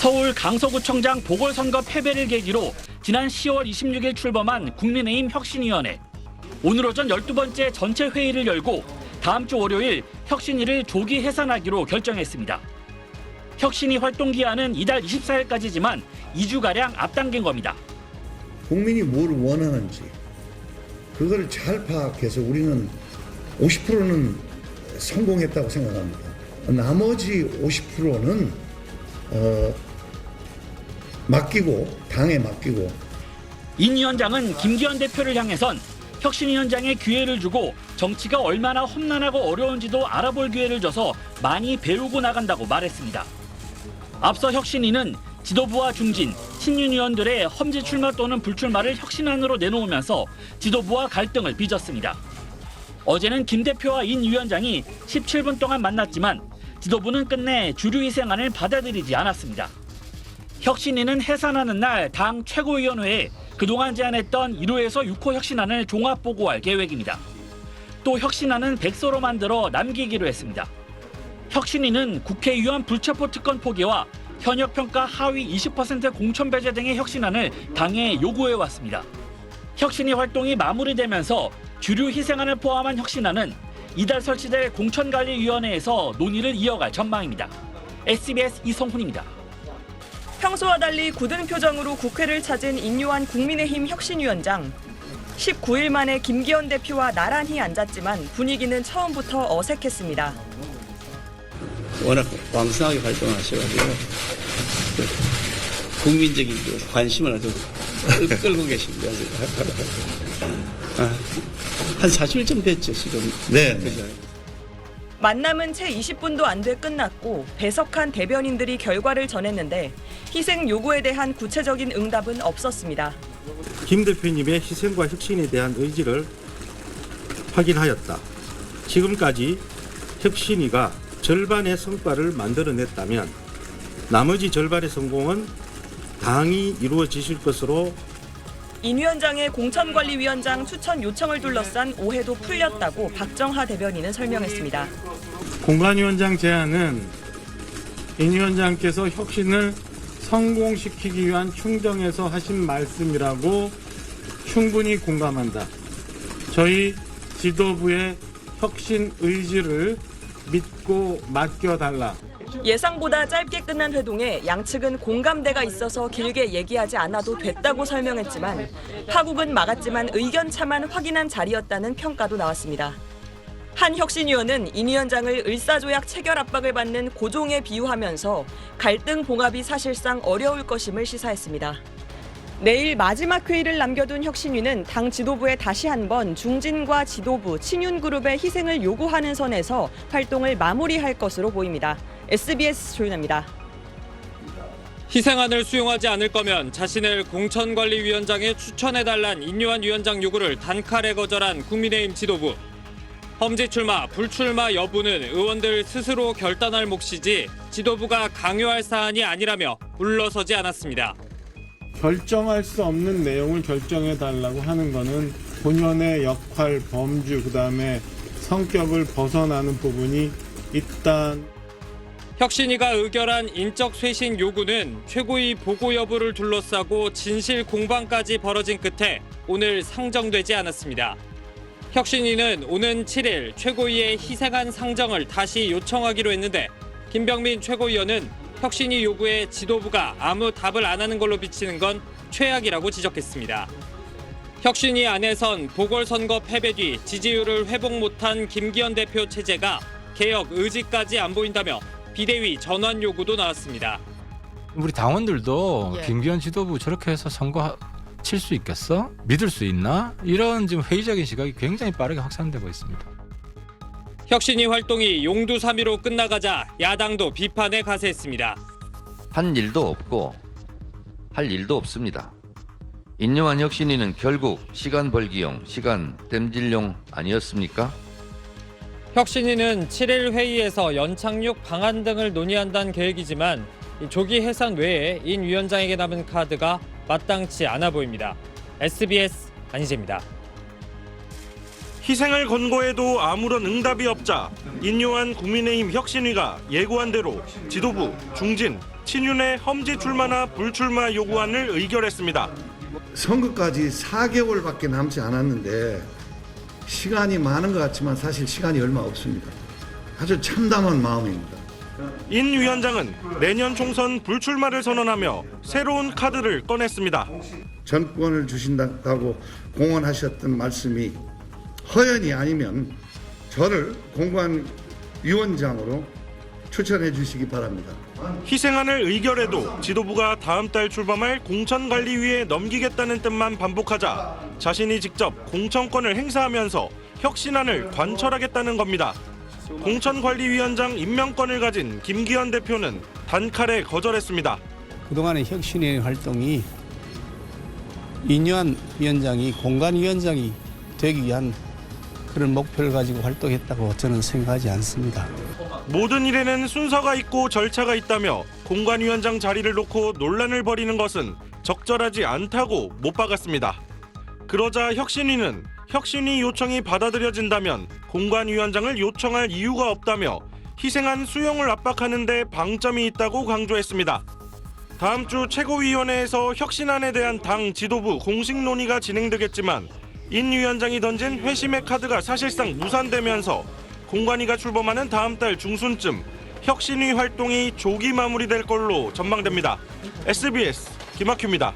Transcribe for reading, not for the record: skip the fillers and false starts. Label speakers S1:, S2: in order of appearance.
S1: 서울 강서구청장 보궐선거 패배를 계기로 지난 10월 26일 출범한 국민의힘 혁신위원회. 오늘 오전 12번째 전체 회의를 열고 다음 주 월요일 혁신위를 조기 해산하기로 결정했습니다. 혁신위 활동 기한은 이달 24일까지지만 2주가량 앞당긴 겁니다.
S2: 국민이 뭘 원하는지 그걸 잘 파악해서 우리는 50%는 성공했다고 생각합니다. 나머지 50%는 맡기고 당에 맡기고.
S1: 인 위원장은 김기현 대표를 향해선 혁신위원장의 기회를 주고 정치가 얼마나 험난하고 어려운지도 알아볼 기회를 줘서 많이 배우고 나간다고 말했습니다. 앞서 혁신위는 지도부와 중진, 친윤 의원들의 험지 출마 또는 불출마를 혁신안으로 내놓으면서 지도부와 갈등을 빚었습니다. 어제는 김 대표와 인 위원장이 17분 동안 만났지만 지도부는 끝내 주류 희생안을 받아들이지 않았습니다. 혁신위는 해산하는 날 당 최고위원회에 그동안 제안했던 1호에서 6호 혁신안을 종합 보고할 계획입니다. 또 혁신안은 백서로 만들어 남기기로 했습니다. 혁신위는 국회의원 불체포 특권 포기와 현역 평가 하위 20% 공천 배제 등의 혁신안을 당에 요구해왔습니다. 혁신위 활동이 마무리되면서 주류 희생안을 포함한 혁신안은 이달 설치될 공천관리위원회에서 논의를 이어갈 전망입니다. SBS 이성훈입니다.
S3: 평소와 달리 굳은 표정으로 국회를 찾은 인요한 국민의힘 혁신위원장. 19일 만에 김기현 대표와 나란히 앉았지만 분위기는 처음부터 어색했습니다.
S4: 워낙 왕성하게 활동하셔가지고 국민적인 관심을 아주 끌고 계십니다. 한 40일 됐죠, 지금.
S2: 네.
S4: 그죠?
S3: 만남은 채 20분도 안 돼 끝났고 배석한 대변인들이 결과를 전했는데 희생 요구에 대한 구체적인 응답은 없었습니다.
S5: 김 대표님의 희생과 혁신에 대한 의지를 확인하였다. 지금까지 혁신위가 절반의 성과를 만들어냈다면 나머지 절반의 성공은 당이 이루어지실 것으로.
S3: 인 위원장의 공천관리위원장 추천 요청을 둘러싼 오해도 풀렸다고 박정하 대변인은 설명했습니다.
S5: 공관위원장 제안은 인 위원장께서 혁신을 성공시키기 위한 충정에서 하신 말씀이라고 충분히 공감한다. 저희 지도부의 혁신 의지를 믿고 맡겨달라.
S3: 예상보다 짧게 끝난 회동에 양측은 공감대가 있어서 길게 얘기하지 않아도 됐다고 설명했지만 파국은 막았지만 의견 차만 확인한 자리였다는 평가도 나왔습니다. 한 혁신위원은 인 위원장을 을사조약 체결 압박을 받는 고종에 비유하면서 갈등 봉합이 사실상 어려울 것임을 시사했습니다. 내일 마지막 회의를 남겨둔 혁신위는 당 지도부에 다시 한번 중진과 지도부, 친윤그룹의 희생을 요구하는 선에서 활동을 마무리할 것으로 보입니다. SBS 조윤아입니다.
S6: 희생안을 수용하지 않을 거면 자신을 공천관리위원장에 추천해달란 인요한 위원장 요구를 단칼에 거절한 국민의힘 지도부. 험지 출마, 불출마 여부는 의원들 스스로 결단할 몫이지 지도부가 강요할 사안이 아니라며 물러서지 않았습니다.
S5: 결정할 수 없는 내용을 결정해달라고 하는 것은 본연의 역할, 범주, 그다음에 성격을 벗어나는 부분이 있다.
S6: 혁신위가 의결한 인적 쇄신 요구는 최고위 보고 여부를 둘러싸고 진실 공방까지 벌어진 끝에 오늘 상정되지 않았습니다. 혁신위는 오는 7일 최고위의 희생안 상정을 다시 요청하기로 했는데 김병민 최고위원은 혁신위 요구에 지도부가 아무 답을 안 하는 걸로 비치는 건 최악이라고 지적했습니다. 혁신위 안에선 보궐선거 패배 뒤 지지율을 회복 못한 김기현 대표 체제가 개혁 의지까지 안 보인다며 비대위 전환 요구도 나왔습니다.
S7: 우리 당원들도 김기현 지도부 저렇게 해서 선거 칠 수 있겠어? 믿을 수 있나? 이런 지금 회의적인 시각이 굉장히 빠르게 확산되고 있습니다.
S6: 혁신위 활동이 용두사미로 끝나가자 야당도 비판에 가세했습니다.
S8: 한 일도 없고 할 일도 없습니다. 인요한 혁신위는 결국 시간 벌기용, 시간 땜질용 아니었습니까?
S6: 혁신위는 7일 회의에서 연착륙 방안 등을 논의한다는 계획이지만 조기 해산 외에 인 위원장에게 남은 카드가 마땅치 않아 보입니다. SBS 안희재입니다.
S9: 희생을 권고해도 아무런 응답이 없자 인요한 국민의힘 혁신위가 예고한 대로 지도부, 중진, 친윤의 험지 출마나 불출마 요구안을 의결했습니다.
S2: 선거까지 4개월밖에 남지 않았는데 시간이 많은 것 같지만 사실 시간이 얼마 없습니다. 아주 참담한 마음입니다.
S9: 인 위원장은 내년 총선 불출마를 선언하며 새로운 카드를 꺼냈습니다.
S2: 전권을 주신다고 공언하셨던 말씀이 허연이 아니면 저를 공관위원장으로 추천해 주시기 바랍니다.
S9: 희생안을 의결해도 지도부가 다음 달 출범할 공천관리위에 넘기겠다는 뜻만 반복하자 자신이 직접 공천권을 행사하면서 혁신안을 관철하겠다는 겁니다. 공천관리위원장 임명권을 가진 김기현 대표는 단칼에 거절했습니다.
S4: 그동안의 혁신의 활동이 인유한 위원장이 공관위원장이 되기 위한 그런 목표를 가지고 활동했다고 저는 생각하지 않습니다.
S9: 모든 일에는 순서가 있고 절차가 있다며 공관위원장 자리를 놓고 논란을 벌이는 것은 적절하지 않다고 못 박았습니다. 그러자 혁신위는 혁신위 요청이 받아들여진다면 공관위원장을 요청할 이유가 없다며 희생안 수용을 압박하는 데 방점이 있다고 강조했습니다. 다음 주 최고위원회에서 혁신안에 대한 당 지도부 공식 논의가 진행되겠지만 인 위원장이 던진 회심의 카드가 사실상 무산되면서 공관위가 출범하는 다음 달 중순쯤 혁신위 활동이 조기 마무리될 걸로 전망됩니다. SBS 김학규입니다.